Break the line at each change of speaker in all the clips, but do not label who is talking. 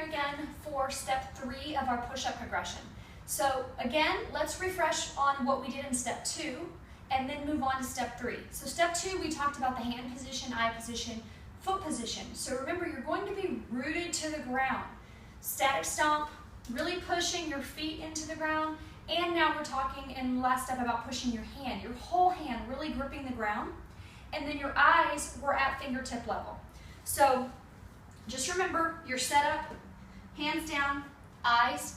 again for step 3 of our push-up progression. So again, let's refresh on what we did in step 2 and then move on to step 3. So step 2, we talked about the hand position, eye position, foot position. So remember, you're going to be rooted to the ground. Static stomp, really pushing your feet into the ground. And now we're talking in the last step about pushing your hand, your whole hand really gripping the ground. And then your eyes were at fingertip level. So just remember your setup, hands down, eyes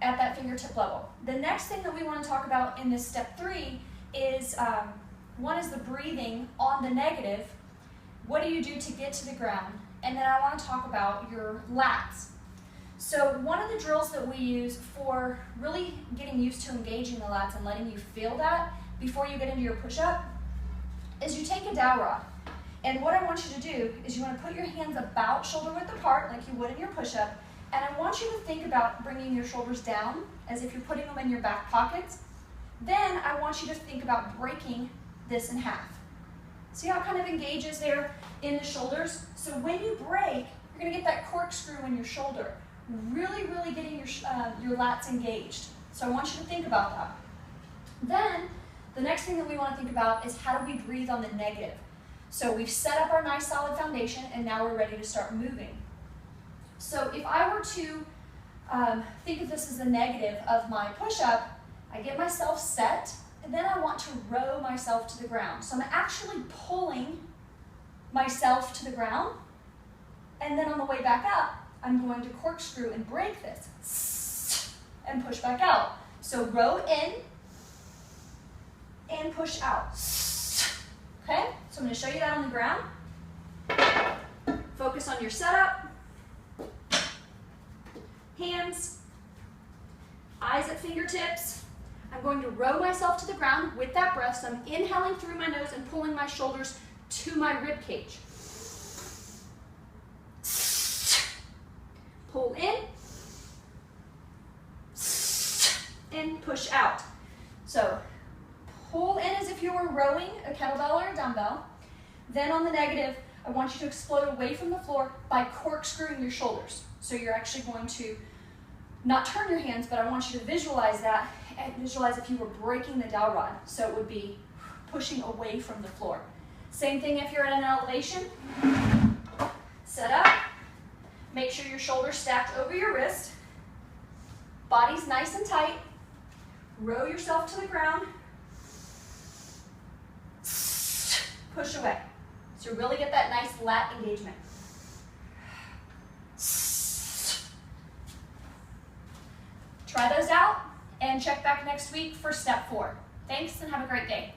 at that fingertip level. The next thing that we want to talk about in this step 3 is, one is the breathing on the negative. What do you do to get to the ground? And then I want to talk about your lats. So one of the drills that we use for really getting used to engaging the lats and letting you feel that before you get into your push-up is you take a dowel rod. And what I want you to do is you want to put your hands about shoulder width apart like you would in your push-up, and I want you to think about bringing your shoulders down as if you're putting them in your back pockets. Then I want you to think about breaking this in half. See how it kind of engages there in the shoulders? So when you break, you're going to get that corkscrew in your shoulder, really getting your lats engaged. So I want you to think about that. Then the next thing that we want to think about is how do we breathe on the negative? So we've set up our nice solid foundation and now we're ready to start moving. So if I were to think of this as the negative of my push-up, I get myself set and then I want to row myself to the ground. So I'm actually pulling myself to the ground, and then on the way back up, I'm going to corkscrew and break this and push back out. So row in and push out. Okay, so I'm going to show you that on the ground. Focus on your setup. Hands, eyes at fingertips. I'm going to row myself to the ground with that breath. So I'm inhaling through my nose and pulling my shoulders to my rib cage. Pull in and push out. So pull in as if you were rowing a kettlebell or a dumbbell. Then on the negative, I want you to explode away from the floor by corkscrewing your shoulders. So you're actually going to not turn your hands, but I want you to visualize that and visualize if you were breaking the dowel rod. So it would be pushing away from the floor. Same thing if you're at an elevation. Set up. Make sure your shoulders stacked over your wrist. Body's nice and tight. Row yourself to the ground. Push away. So really get that nice lat engagement. Try those out and check back next week for step 4. Thanks and have a great day.